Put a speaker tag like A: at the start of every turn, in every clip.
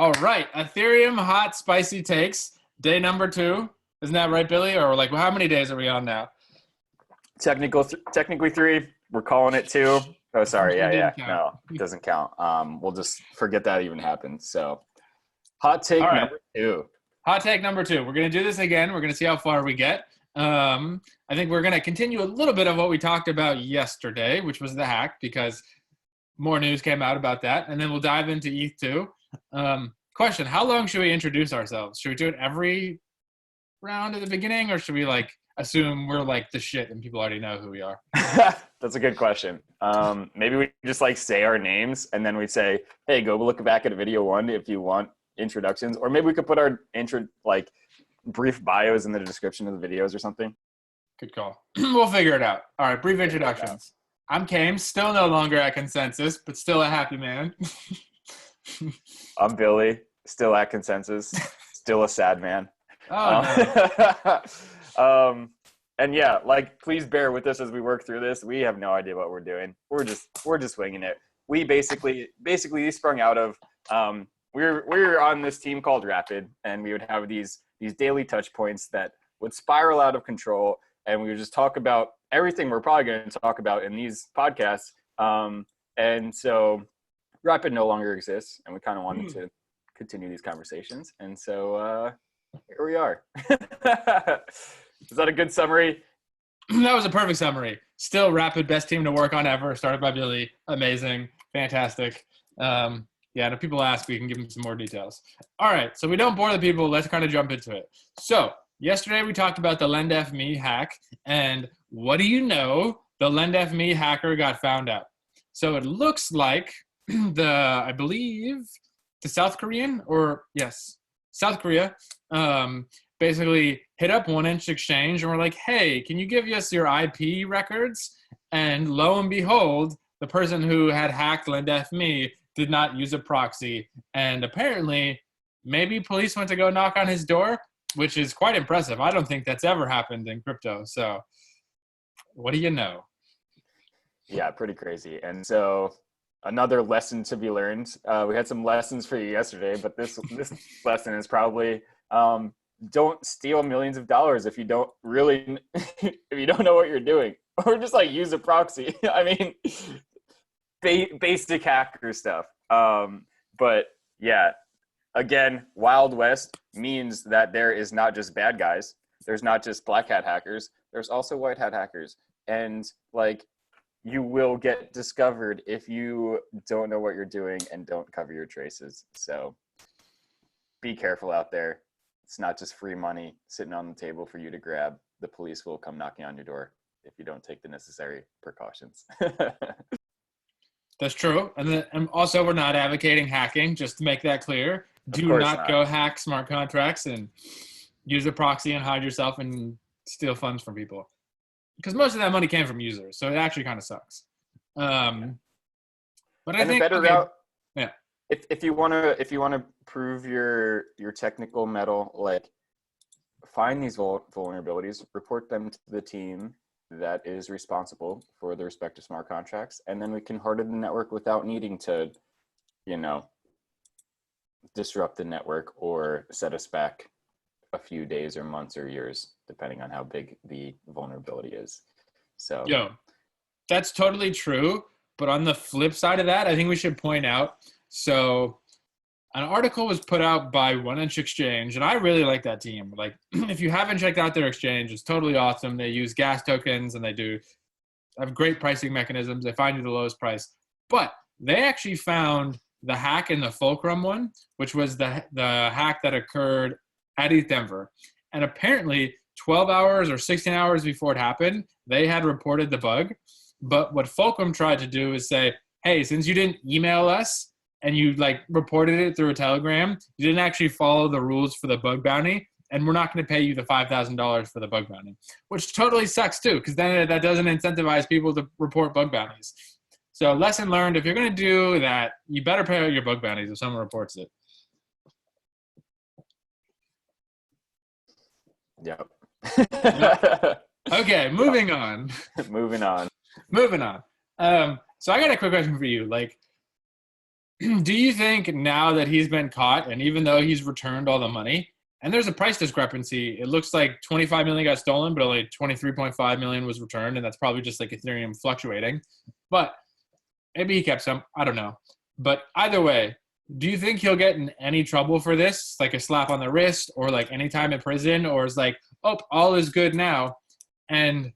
A: All right, Ethereum hot spicy takes. Day number 2. Isn't that right, Billy? Or like, how many days are we on now?
B: Technically three. We're calling it two. Oh, sorry.
A: Sure
B: Yeah.
A: didn't count.
B: No, it doesn't count. We'll just forget that even happened. So, hot
A: All
B: take
A: right,
B: number two.
A: hot take number 2. We're gonna do this again. We're gonna see how far we get. I think we're gonna continue a little bit of what we talked about yesterday, which was the hack, because more news came out about that, and then we'll dive into ETH2. Question: how long should we introduce ourselves? Should we do it every round at the beginning, or should we like assume we're like the shit and people already know who we are?
B: That's a good question. Maybe we just like say our names and then we say, "Hey, go look back at video 1 if you want introductions," or maybe we could put our brief bios in the description of the videos or something.
A: Good call. We'll figure it out. All right, brief introductions. I'm Kames, still no longer at Consensus, but still a happy man.
B: I'm Billy, still at Consensus, still a sad man.
A: Oh, no.
B: And yeah, please bear with us as we work through this. We have no idea what we're doing. We're just winging it. We basically sprung out of we're on this team called Rapid, and we would have these daily touch points that would spiral out of control, and we would just talk about everything we're probably going to talk about in these podcasts. And so Rapid no longer exists, and we kind of wanted to continue these conversations, and so here we are. Is that a good summary?
A: That was a perfect summary. Still Rapid, best team to work on ever. Started by Billy. Amazing. Fantastic. Yeah, if people ask, we can give them some more details. All right, so we don't bore the people. Let's kind of jump into it. So yesterday we talked about the LendFMe hack, and what do you know? The LendFMe hacker got found out. So it looks like I believe the South Korea, basically hit up 1inch Exchange and were like, hey, can you give us your IP records? And lo and behold, the person who had hacked LendFMe did not use a proxy. And apparently, maybe police went to go knock on his door, which is quite impressive. I don't think that's ever happened in crypto. So what do you know?
B: Yeah, pretty crazy. And so another lesson to be learned. We had some lessons for you yesterday, but this lesson is probably don't steal millions of dollars if you don't really if you don't know what you're doing, or just like use a proxy. I mean, basic hacker stuff. But yeah, again, Wild West means that there is not just bad guys. There's not just black hat hackers. There's also white hat hackers, and you will get discovered if you don't know what you're doing and don't cover your traces. So be careful out there. It's not just free money sitting on the table for you to grab. The police will come knocking on your door if you don't take the necessary precautions.
A: That's true. And also, we're not advocating hacking, just to make that clear. Do not go hack smart contracts and use a proxy and hide yourself and steal funds from people. Because most of that money came from users, so it actually kind of sucks. But I think
B: a better route,
A: yeah.
B: If you wanna prove your technical mettle, find these vulnerabilities, report them to the team that is responsible for the respective smart contracts, and then we can harden the network without needing to, disrupt the network or set us back a few days or months or years, depending on how big the vulnerability is. So
A: that's totally true. But on the flip side of that, I think we should point out, so an article was put out by 1inch Exchange, and I really like that team. If you haven't checked out their exchange, it's totally awesome. They use gas tokens, and they have great pricing mechanisms. They find you the lowest price. But they actually found the hack in the Fulcrum one, which was the hack that occurred at ETH Denver. And apparently 12 hours or 16 hours before it happened, they had reported the bug. But what Fulcrum tried to do is say, hey, since you didn't email us and you reported it through a Telegram, you didn't actually follow the rules for the bug bounty, and we're not going to pay you the $5,000 for the bug bounty, which totally sucks too, because then that doesn't incentivize people to report bug bounties. So lesson learned, if you're going to do that, you better pay out your bug bounties if someone reports it.
B: Yep.
A: Okay, moving on.
B: Moving on.
A: So I got a quick question for you. do you think now that he's been caught, and even though he's returned all the money, and there's a price discrepancy, it looks like 25 million got stolen, but only 23.5 million was returned, and that's probably just like Ethereum fluctuating. But maybe he kept some. I don't know. But either way, do you think he'll get in any trouble for this, like a slap on the wrist, or like any time in prison, or is like, oh, all is good now? And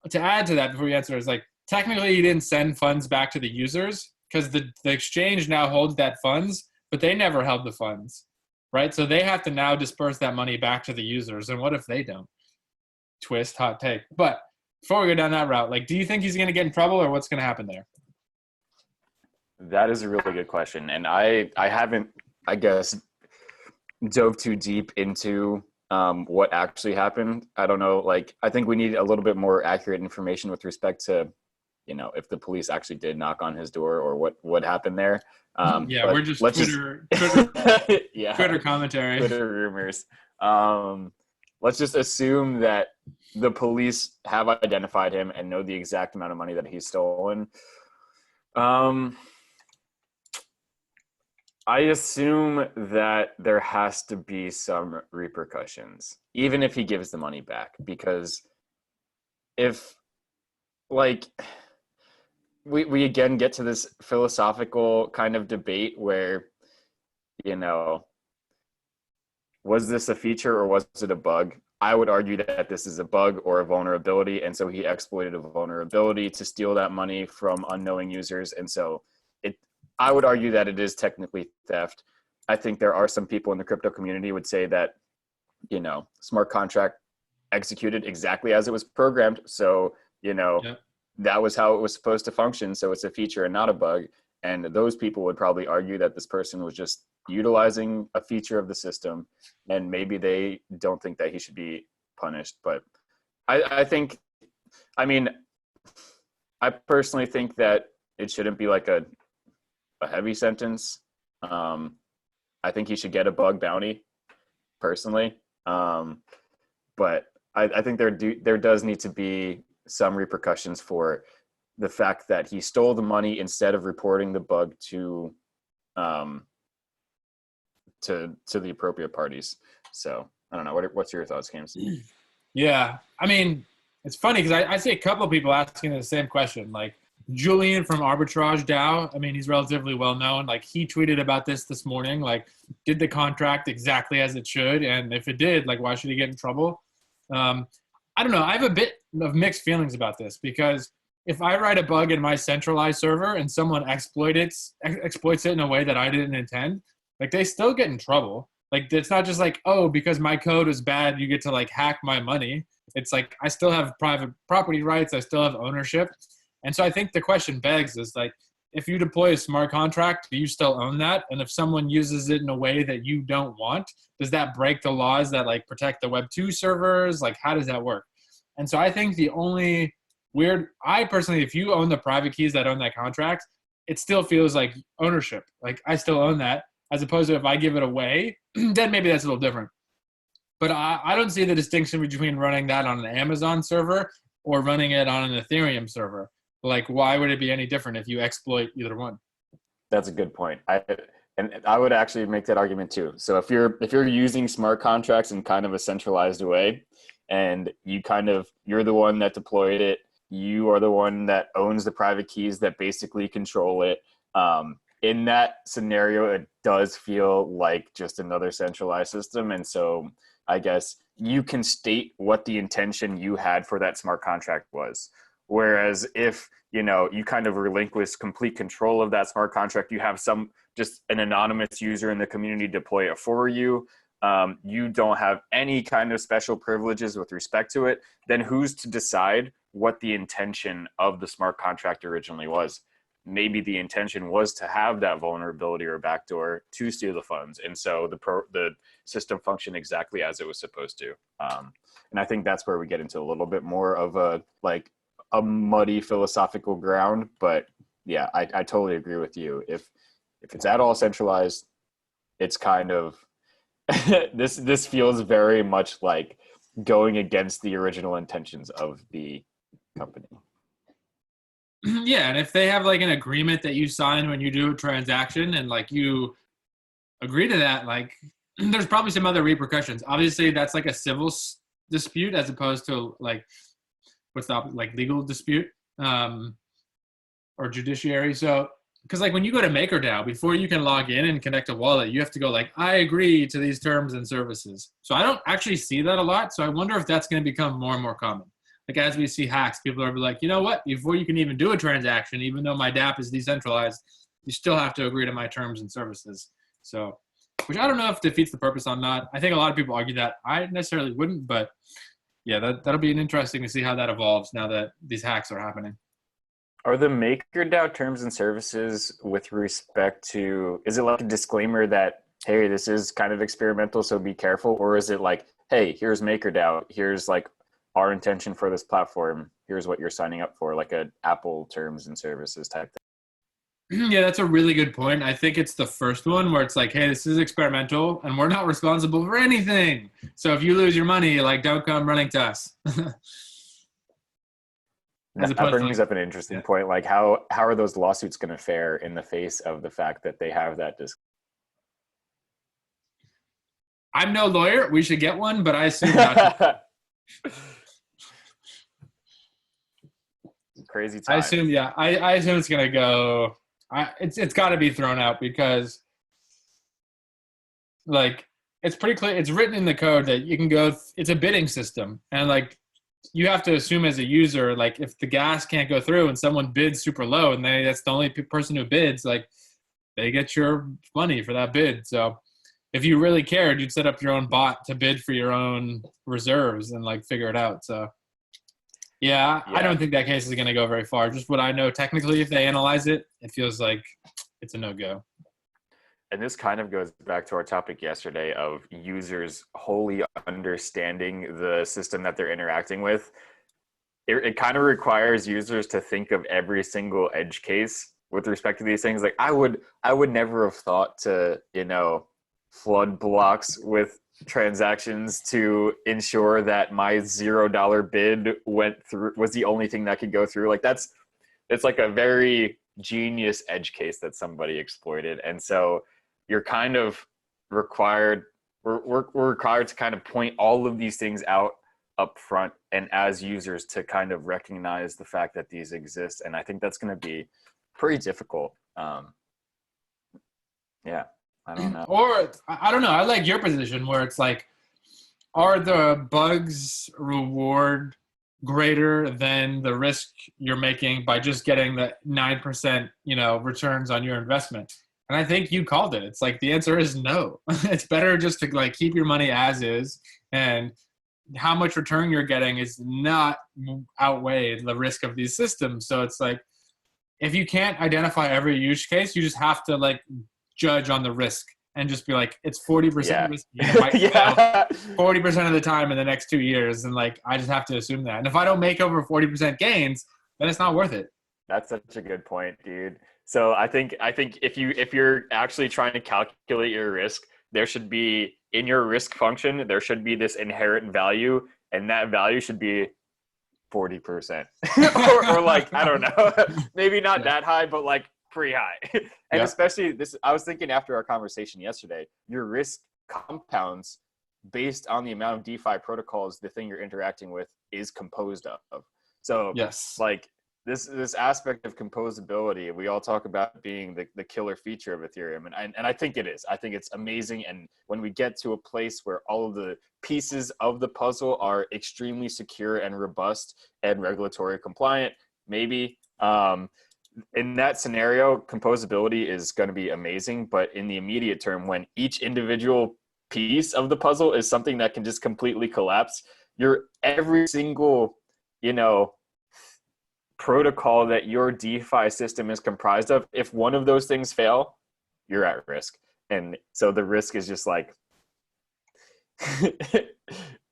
A: to add to that, before you answer, is like technically he didn't send funds back to the users because the exchange now holds that funds, but they never held the funds, right? So they have to now disperse that money back to the users. And what if they don't? Twist, hot take. But before we go down that route, like, do you think he's going to get in trouble, or what's going to happen there?
B: That is a really good question. And I haven't, I guess, dove too deep into what actually happened. I don't know. Like, I think we need a little bit more accurate information with respect to, if the police actually did knock on his door or what happened there.
A: Yeah, we're just Twitter
B: yeah,
A: Twitter commentary.
B: Twitter rumors. Let's just assume that the police have identified him and know the exact amount of money that he's stolen. I assume that there has to be some repercussions, even if he gives the money back, because if, like, we again get to this philosophical kind of debate where, was this a feature or was it a bug? I would argue that this is a bug or a vulnerability, and so he exploited a vulnerability to steal that money from unknowing users, and so I would argue that it is technically theft. I think there are some people in the crypto community would say that, smart contract executed exactly as it was programmed. So, that was how it was supposed to function. So it's a feature and not a bug. And those people would probably argue that this person was just utilizing a feature of the system, and maybe they don't think that he should be punished. But I personally think that it shouldn't be like a heavy sentence. I think he should get a bug bounty personally. But I think there does need to be some repercussions for the fact that he stole the money instead of reporting the bug to the appropriate parties. So I don't know. What's your thoughts, Kames?
A: Yeah. I mean, it's funny because I see a couple of people asking the same question. Like, Julian from Arbitrage DAO, I mean, he's relatively well known. Like, he tweeted about this morning. Like, did the contract exactly as it should? And if it did, like, why should he get in trouble? I don't know. I have a bit of mixed feelings about this, because if I write a bug in my centralized server and someone exploits it in a way that I didn't intend, like, they still get in trouble. Like, it's not just like, oh, because my code is bad, you get to like hack my money. It's like, I still have private property rights. I still have ownership. And so I think the question begs is, like, if you deploy a smart contract, do you still own that? And if someone uses it in a way that you don't want, does that break the laws that like protect the Web2 servers? Like, how does that work? And so I think the only I personally, if you own the private keys that own that contract, it still feels like ownership. Like, I still own that, as opposed to if I give it away, then maybe that's a little different. But I don't see the distinction between running that on an Amazon server or running it on an Ethereum server. Like, why would it be any different if you exploit either one? That's
B: a good point. I would actually make that argument too. So if you're using smart contracts in kind of a centralized way, and you're the one that deployed it, you are the one that owns the private keys that basically control it. In that scenario, it does feel like just another centralized system. And so I guess you can state what the intention you had for that smart contract was. Whereas if, you kind of relinquish complete control of that smart contract, you have just an anonymous user in the community deploy it for you. You don't have any kind of special privileges with respect to it. Then who's to decide what the intention of the smart contract originally was? Maybe the intention was to have that vulnerability or backdoor to steal the funds. And so the system functioned exactly as it was supposed to. And I think that's where we get into a little bit more of a muddy philosophical ground. But yeah, I totally agree with you. If it's at all centralized, it's kind of, this feels very much like going against the original intentions of the company.
A: Yeah, and if they have like an agreement that you sign when you do a transaction and like you agree to that, like there's probably some other repercussions. Obviously, that's like a civil dispute as opposed to like what's that, like legal dispute or judiciary. So because like when you go to MakerDAO, before you can log in and connect a wallet, you have to go like, I agree to these terms and services. So I don't actually see that a lot. So I wonder if that's going to become more and more common. Like as we see hacks, people are like, you know what? Before you can even do a transaction, even though my DApp is decentralized, you still have to agree to my terms and services. So, which I don't know if defeats the purpose or not. I think a lot of people argue that. I necessarily wouldn't, but yeah, that'll be interesting to see how that evolves now that these hacks are happening.
B: Are the MakerDAO terms and services with respect to, is it like a disclaimer that, hey, this is kind of experimental, so be careful? Or is it like, hey, here's MakerDAO, here's like our intention for this platform, here's what you're signing up for, like a Apple terms and services type thing?
A: Yeah, that's a really good point. I think it's the first one where it's like, hey, this is experimental and we're not responsible for anything. So if you lose your money, like don't come running to us.
B: That brings up an interesting point. Like how are those lawsuits going to fare in the face of the fact that they have that
A: I'm no lawyer. We should get one, but I assume not.
B: Crazy time.
A: I assume, yeah. I assume it's going to go. It's got to be thrown out because, like, it's pretty clear. It's written in the code that you can go. It's a bidding system, and like, you have to assume as a user, like, if the gas can't go through and someone bids super low, and that's the only person who bids, like, they get your money for that bid. So, if you really cared, you'd set up your own bot to bid for your own reserves and like figure it out. So. Yeah, I don't think that case is going to go very far. Just what I know technically, if they analyze it, it feels like it's a no-go.
B: And this kind of goes back to our topic yesterday of users wholly understanding the system that they're interacting with. It kind of requires users to think of every single edge case with respect to these things. Like I would never have thought to, flood blocks with transactions to ensure that my $0 bid was the only thing that could go through. Like it's like a very genius edge case that somebody exploited. And so you're kind of required, we're required to kind of point all of these things out up front and as users to kind of recognize the fact that these exist. And I think that's going to be pretty difficult. Yeah. I don't know.
A: Or I don't know. I like your position where it's like, are the bugs reward greater than the risk you're making by just getting the 9%, returns on your investment? And I think you called it. It's like the answer is no. It's better just to like keep your money as is, and how much return you're getting is not outweigh the risk of these systems. So it's like if you can't identify every use case, you just have to like judge on the risk and just be like, it's 40% risk. You might fail 40% of the time in the next 2 years. And like, I just have to assume that. And if I don't make over 40% gains, then it's not worth it.
B: That's such a good point, dude. So I think if you're actually trying to calculate your risk, there should be in your risk function, there should be this inherent value, and that value should be 40%. or like, I don't know, maybe not that high, but like pretty high. And especially this, I was thinking after our conversation yesterday, your risk compounds based on the amount of DeFi protocols the thing you're interacting with is composed of. So like this aspect of composability, we all talk about being the killer feature of Ethereum. And I think it is. I think it's amazing. And when we get to a place where all of the pieces of the puzzle are extremely secure and robust and regulatory compliant, maybe in that scenario, composability is going to be amazing. But in the immediate term, when each individual piece of the puzzle is something that can just completely collapse, every single, protocol that your DeFi system is comprised of, if one of those things fail, you're at risk. And so the risk is just like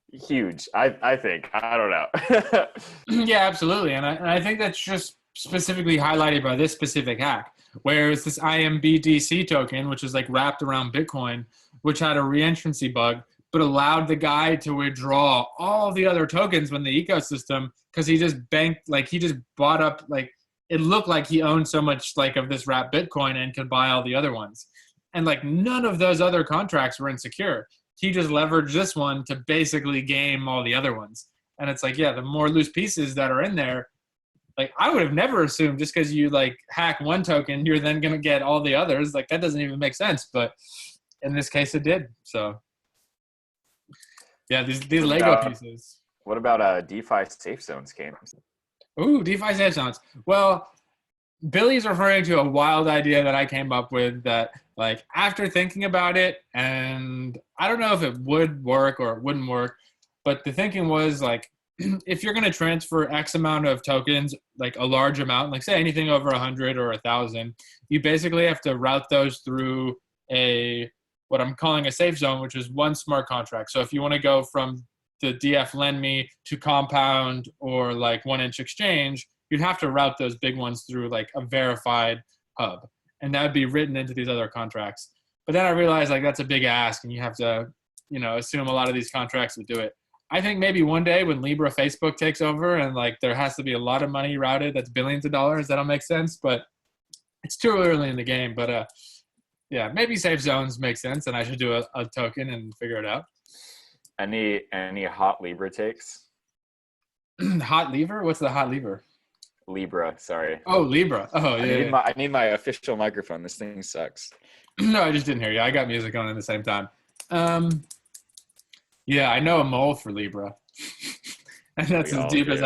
B: huge. I think. I don't know.
A: Yeah, absolutely. And I think that's just specifically highlighted by this specific hack, where it's this IMBDC token, which is like wrapped around Bitcoin, which had a reentrancy bug, but allowed the guy to withdraw all the other tokens when the ecosystem, because he just banked, like he just bought up like it looked like he owned so much like of this wrapped Bitcoin and could buy all the other ones. And like none of those other contracts were insecure. He just leveraged this one to basically game all the other ones. And it's like, yeah, the more loose pieces that are in there, like I would have never assumed just because you like hack one token, you're then going to get all the others. Like that doesn't even make sense. But in this case, it did. So yeah, these Lego pieces.
B: What about DeFi safe zones, Kames?
A: Ooh, DeFi safe zones. Well, Billy's referring to a wild idea that I came up with that, like, after thinking about it, and I don't know if it would work or it wouldn't work, but the thinking was, like, if you're going to transfer X amount of tokens, like a large amount, like say anything over 100 or 1,000, you basically have to route those through what I'm calling a safe zone, which is one smart contract. So if you want to go from the DF Lend Me to Compound or like 1inch Exchange, you'd have to route those big ones through like a verified hub. And that would be written into these other contracts. But then I realized like that's a big ask and you have to, assume a lot of these contracts would do it. I think maybe one day when Libra Facebook takes over and like there has to be a lot of money routed that's billions of dollars, that'll make sense. But it's too early in the game. But yeah, maybe safe zones make sense and I should do a token and figure it out.
B: Any hot Libra takes?
A: Hot lever? What's the hot lever?
B: Libra, sorry.
A: Oh, Libra. Oh, yeah.
B: I need my official microphone. This thing sucks.
A: No, I just didn't hear you. I got music on at the same time. Yeah, I know a mole for Libra. And that's as deep as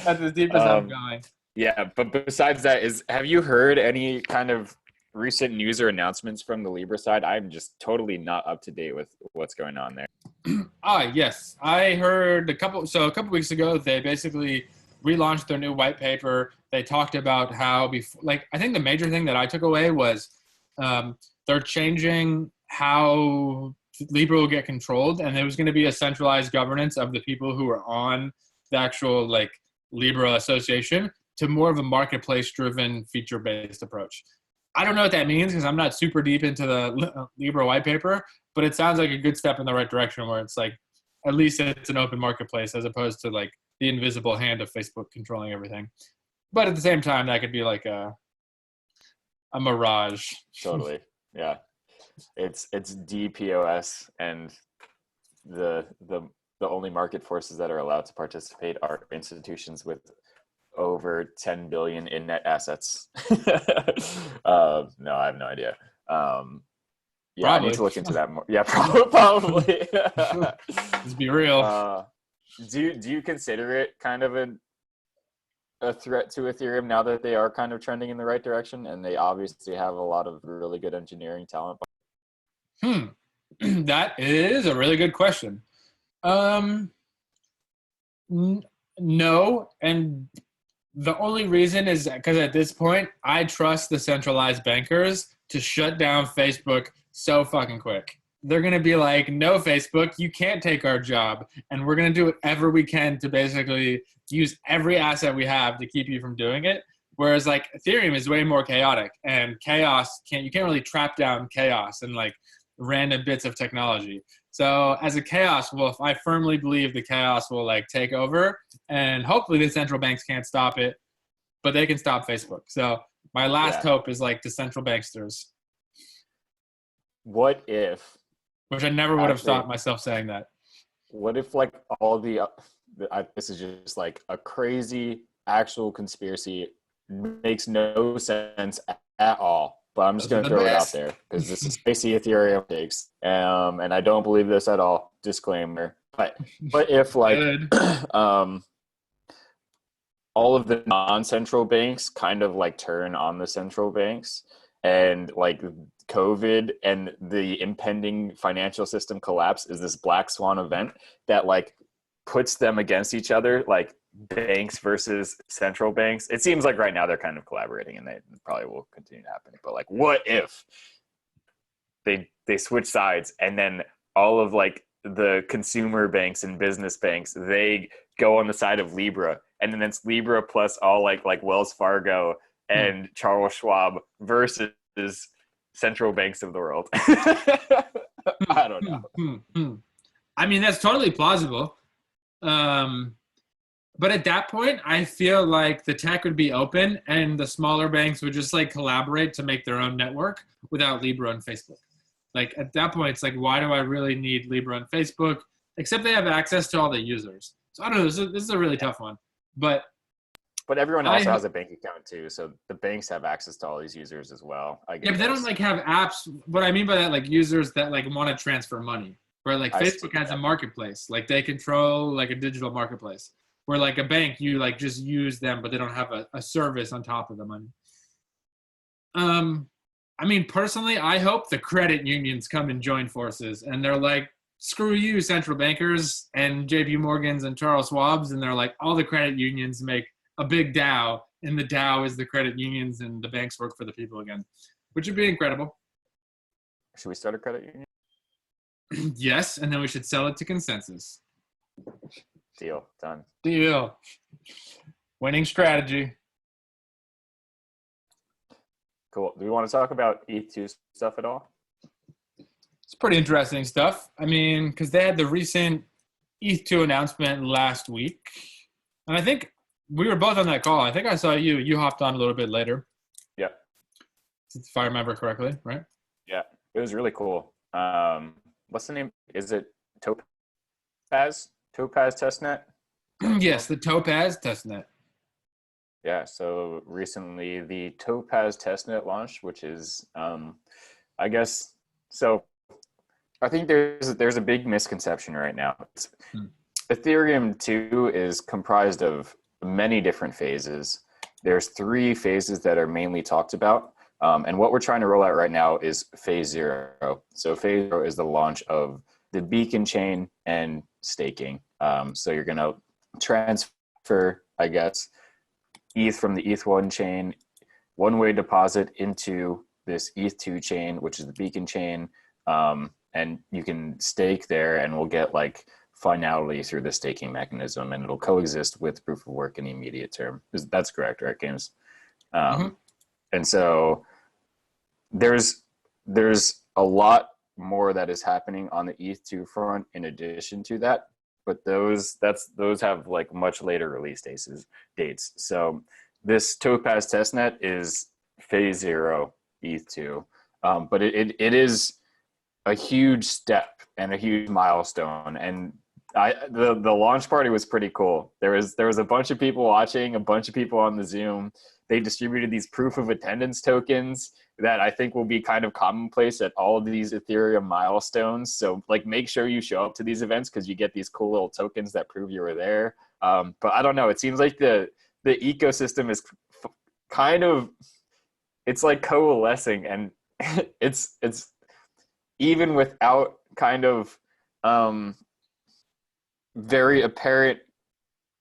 A: I'm going.
B: Yeah, but besides that, have you heard any kind of recent news or announcements from the Libra side? I'm just totally not up to date with what's going on there.
A: Yes. I heard a couple weeks ago, they basically relaunched their new white paper. They talked about how I think the major thing that I took away was they're changing how Libra will get controlled, and there was going to be a centralized governance of the people who are on the actual like Libra association to more of a marketplace-driven, feature-based approach. I don't know what that means because I'm not super deep into the Libra white paper, but it sounds like a good step in the right direction where it's like at least it's an open marketplace as opposed to like the invisible hand of Facebook controlling everything. But at the same time, that could be like a mirage.
B: Totally. Yeah. It's DPoS, and the only market forces that are allowed to participate are institutions with over 10 billion in net assets. No, I have no idea. Yeah, probably. I need to look into that more. Yeah, probably.
A: Let's be real.
B: Do you consider it kind of a threat to Ethereum now that they are kind of trending in the right direction, and they obviously have a lot of really good engineering talent?
A: That is a really good question. No, and the only reason is because at this point, I trust the centralized bankers to shut down Facebook so fucking quick. They're going to be like, no, Facebook, you can't take our job. And we're going to do whatever we can to basically use every asset we have to keep you from doing it. Whereas like Ethereum is way more chaotic, and you can't really trap down chaos and like random bits of technology. So as a chaos wolf, I firmly believe the chaos will like take over, and hopefully the central banks can't stop it, but they can stop Facebook. So my last hope is like the central banksters.
B: What if?
A: Which I never would have thought myself saying that.
B: What if like all this is just like a crazy actual conspiracy, makes no sense at all. But I'm just going to throw it out there because this is spacey Ethereum takes, and I don't believe this at all. Disclaimer. But if like all of the non-central banks kind of like turn on the central banks, and like COVID and the impending financial system collapse is this black swan event that like puts them against each other, like banks versus central banks. It seems like right now they're kind of collaborating, and they probably will continue to happen. But like, what if they switch sides, and then all of like the consumer banks and business banks, they go on the side of Libra, and then it's Libra plus all like Wells Fargo and Charles Schwab versus central banks of the world. I don't know.
A: I mean, that's totally plausible. But at that point, I feel like the tech would be open and the smaller banks would just like collaborate to make their own network without Libra and Facebook. Like at that point, it's like, why do I really need Libra and Facebook? Except they have access to all the users. So I don't know. This is a really tough one. But
B: everyone also has a bank account too, so the banks have access to all these users as well.
A: Yeah, but they don't like have apps. What I mean by that, like users that like want to transfer money. Where like Facebook has a marketplace, like they control like a digital marketplace. Where like a bank, you like just use them, but they don't have a service on top of the money. I mean, personally, I hope the credit unions come and join forces, and they're like, screw you, central bankers and JP Morgans and Charles Schwab's, and they're like, all the credit unions make a big DAO, and the DAO is the credit unions, and the banks work for the people again, which would be incredible.
B: Should we start a credit union?
A: Yes, and then we should sell it to Consensus.
B: Deal. Done.
A: Deal. Winning strategy.
B: Cool. Do we want to talk about ETH2 stuff at all?
A: It's pretty interesting stuff. I mean, because they had the recent ETH2 announcement last week. And I think we were both on that call. I think I saw you. You hopped on a little bit later.
B: Yeah.
A: If I remember correctly, right?
B: Yeah. It was really cool. What's the name? Is it Topaz? Topaz Testnet?
A: Yes, the Topaz Testnet.
B: Yeah, so recently the Topaz Testnet launched, which is, I guess, so I think there's a big misconception right now. Ethereum 2 is comprised of many different phases. There's 3 phases that are mainly talked about. And what we're trying to roll out right now is phase 0. So phase 0 is the launch of the beacon chain and staking. So you're going to transfer, I guess, ETH from the ETH1 chain, one-way deposit into this ETH2 chain, which is the beacon chain. And you can stake there and we'll get like finality through the staking mechanism, and it'll coexist with proof of work in the immediate term. That's correct, right, Kames? And so there's a lot more that is happening on the ETH2 front in addition to that, but those have like much later release dates. So this Topaz testnet is phase 0 ETH2, but it is a huge step and a huge milestone. And the launch party was pretty cool. There was a bunch of people watching, a bunch of people on the Zoom. They distributed these proof of attendance tokens that I think will be kind of commonplace at all of these Ethereum milestones. So like, make sure you show up to these events because you get these cool little tokens that prove you were there. But I don't know. It seems like the ecosystem is kind of, it's like coalescing, and it's even without kind of very apparent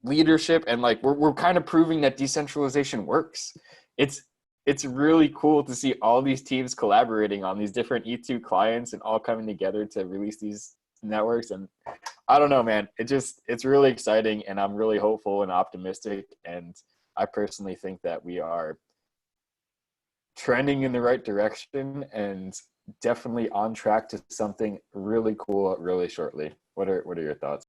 B: leadership, and like we're kind of proving that decentralization works. It's really cool to see all these teams collaborating on these different ETH2 clients and all coming together to release these networks. And I don't know, man, it's really exciting, and I'm really hopeful and optimistic, and I personally think that we are trending in the right direction and definitely on track to something really cool really shortly. What are your thoughts?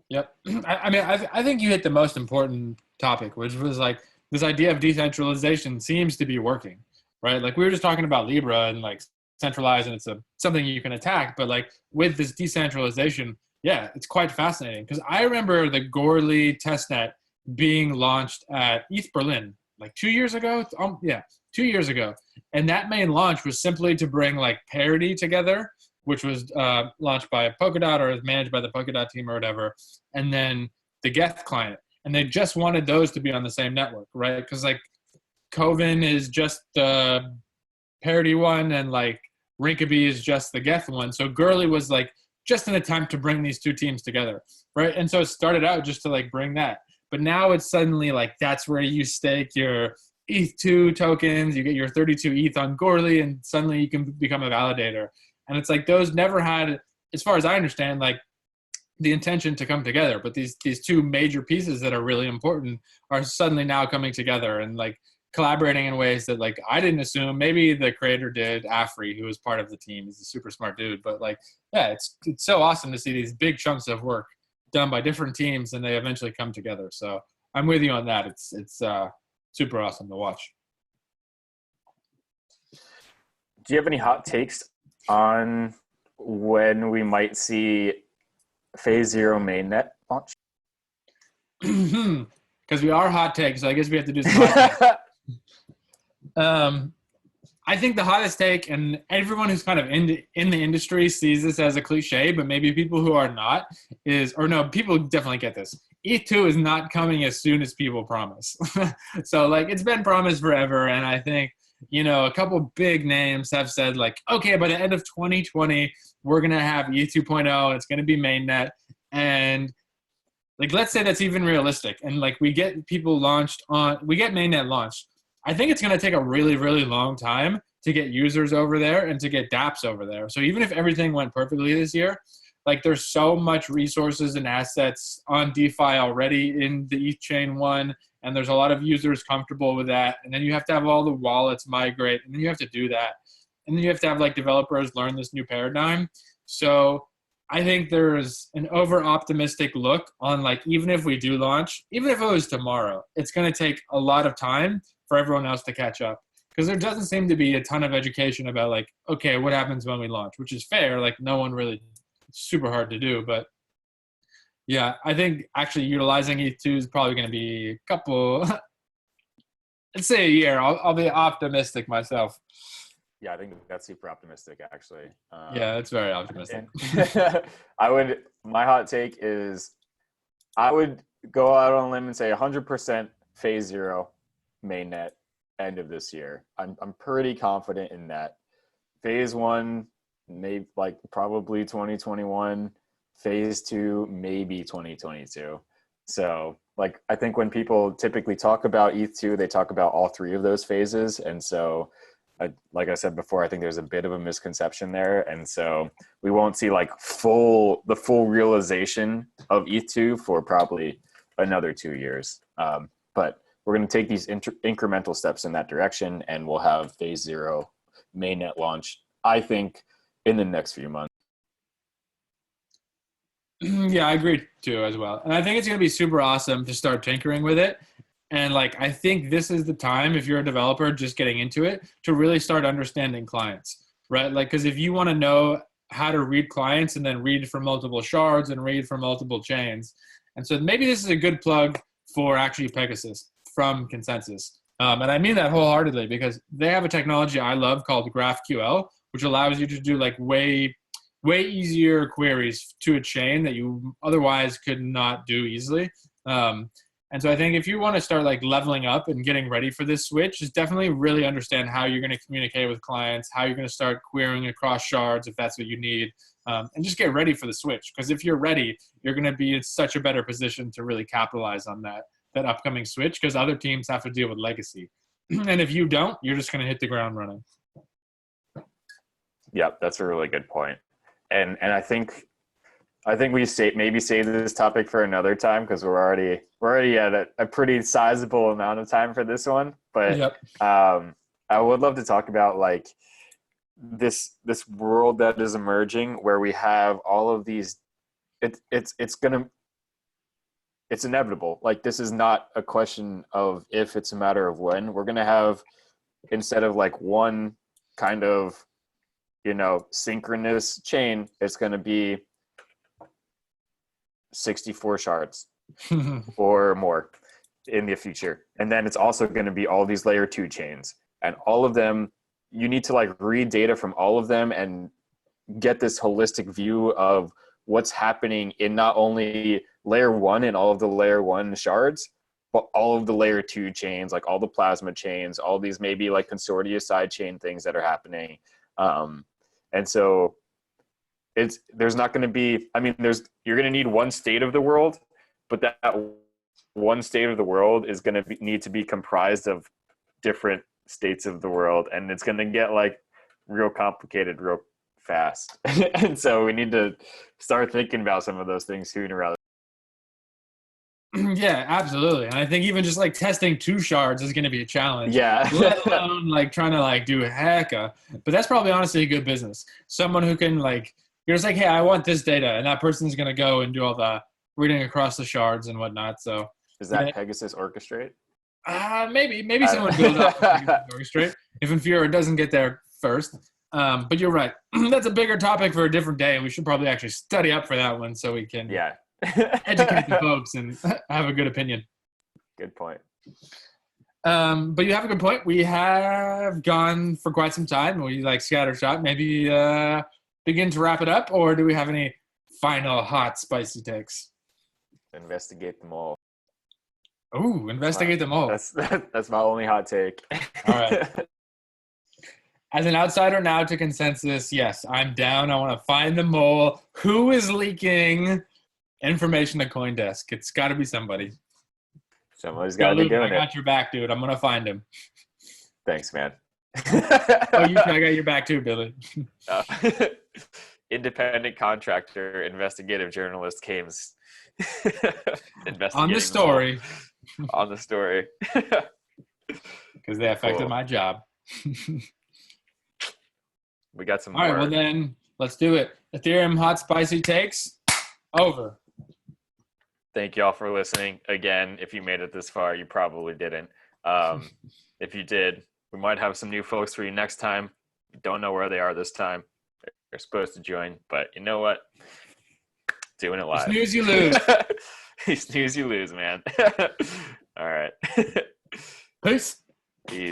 A: Yep. I mean, I think you hit the most important topic, which was like this idea of decentralization seems to be working, right? Like we were just talking about Libra and like centralized, and it's something you can attack. But like with this decentralization, yeah, it's quite fascinating, because I remember the Goerli testnet being launched at ETH Berlin like 2 years ago. 2 years ago. And that main launch was simply to bring like parity together, which was launched by Polkadot or is managed by the Polkadot team or whatever, and then the Geth client. And they just wanted those to be on the same network, right? Because like Coven is just the parity one, and like Rinkeby is just the Geth one. So Goerli was like just an attempt to bring these two teams together, right? And so it started out just to like bring that. But now it's suddenly like that's where you stake your ETH2 tokens, you get your 32 ETH on Goerli, and suddenly you can become a validator. And it's like those never had, as far as I understand, like the intention to come together. But these two major pieces that are really important are suddenly now coming together and like collaborating in ways that like I didn't assume. Maybe the creator did, Afri, who was part of the team. He's a super smart dude. But like, yeah, it's so awesome to see these big chunks of work done by different teams, and they eventually come together. So I'm with you on that. It's super awesome to watch.
B: Do you have any hot takes on when we might see Phase 0 mainnet launch?
A: Because we are hot takes, so I guess we have to do some hot takes. I think the hottest take, and everyone who's kind of in the industry sees this as a cliche, but maybe people who are not people definitely get this. ETH2 is not coming as soon as people promise. So like it's been promised forever, and I think a couple big names have said like, okay, by the end of 2020, we're gonna have Eth2.0. It's gonna be mainnet, and like let's say that's even realistic, and like we get mainnet launched. I think it's going to take a really, really long time to get users over there and to get dApps over there. So even if everything went perfectly this year, like there's so much resources and assets on DeFi already in the ETH chain one, and there's a lot of users comfortable with that. And then you have to have all the wallets migrate, and then you have to do that. And then you have to have like developers learn this new paradigm. So I think there's an over-optimistic look on like, even if we do launch, even if it was tomorrow, it's going to take a lot of time for everyone else to catch up, because there doesn't seem to be a ton of education about like, okay, what happens when we launch, which is fair. Like no one really, it's super hard to do, but yeah, I think actually utilizing ETH2 is probably going to be a couple, let's say a year. I'll be optimistic myself.
B: Yeah, I think that's super optimistic, actually.
A: Yeah, it's very optimistic.
B: My hot take is I would go out on a limb and say 100% Phase 0 mainnet end of this year. I'm pretty confident in that. Phase 1, maybe like probably 2021. Phase 2, maybe 2022. So like I think when people typically talk about ETH2, they talk about all three of those phases. And so like I said before, I think there's a bit of a misconception there. And so we won't see like the full realization of ETH2 for probably another 2 years. But we're going to take these incremental steps in that direction, and we'll have Phase 0 mainnet launch, I think, in the next few months.
A: Yeah, I agree too as well. And I think it's going to be super awesome to start tinkering with it. And like, I think this is the time, if you're a developer just getting into it, to really start understanding clients, right? Like, because if you want to know how to read clients and then read from multiple shards and read from multiple chains. And so maybe this is a good plug for actually Pegasus from Consensus. And I mean that wholeheartedly, because they have a technology I love called GraphQL, which allows you to do like way easier queries to a chain that you otherwise could not do easily. And so I think if you want to start like leveling up and getting ready for this switch, is definitely really understand how you're going to communicate with clients, how you're going to start querying across shards if that's what you need, and just get ready for the switch. Because if you're ready, you're going to be in such a better position to really capitalize on that upcoming switch, because other teams have to deal with legacy. And if you don't, you're just going to hit the ground running.
B: Yeah, that's a really good point. And I think we maybe save this topic for another time, because we're already at a pretty sizable amount of time for this one. But
A: yep.
B: I would love to talk about like this world that is emerging, where we have all of these. It's inevitable. Like, this is not a question of if, it's a matter of when. We're gonna have, instead of like one kind of synchronous chain, it's gonna be 64 shards or more in the future. And then it's also going to be all these layer 2 chains, and all of them, you need to like read data from all of them and get this holistic view of what's happening in not only layer 1 and all of the layer 1 shards, but all of the layer 2 chains, like all the plasma chains, all these maybe like consortia side chain things that are happening. And so there's not going to be, you're going to need one state of the world, but that one state of the world is going to need to be comprised of different states of the world. And it's going to get like real complicated real fast. And so we need to start thinking about some of those things sooner rather.
A: Yeah, absolutely. And I think even just like testing 2 shards is going to be a challenge.
B: Yeah.
A: Let alone like trying to like do a hacker. But that's probably honestly a good business. Someone who can like, you're just like, hey, I want this data. And that person's going to go and do all the reading across the shards and whatnot. So
B: Is that
A: yeah.
B: Pegasus Orchestrate?
A: Maybe someone build up Orchestrate if Infura doesn't get there first. But you're right. That's a bigger topic for a different day. We should probably actually study up for that one so we can educate the folks and have a good opinion.
B: Good point.
A: But you have a good point. We have gone for quite some time. We scattershot. Maybe begin to wrap it up, or do we have any final hot, spicy takes?
B: Investigate them all.
A: Ooh, investigate them all.
B: That's my only hot take.
A: All right. As an outsider now to consensus, yes, I'm down. I want to find the mole. Who is leaking information to CoinDesk? It's got to be somebody.
B: Somebody's got to be doing
A: it. I got your back, dude. I'm going to find him.
B: Thanks, man.
A: I got your back too, Billy.
B: Independent contractor, investigative journalist Kames.
A: On the story.
B: On the story.
A: Because they affected my job.
B: We got some
A: more. All right, well then, let's do it. Ethereum hot spicy takes, over.
B: Thank you all for listening. Again, if you made it this far, you probably didn't. If you did, we might have some new folks for you next time. Don't know where they are this time. They're supposed to join, but you know what? Doing it live.
A: You snooze, you lose.
B: You snooze, you lose, man. All right.
A: Peace.
B: Peace.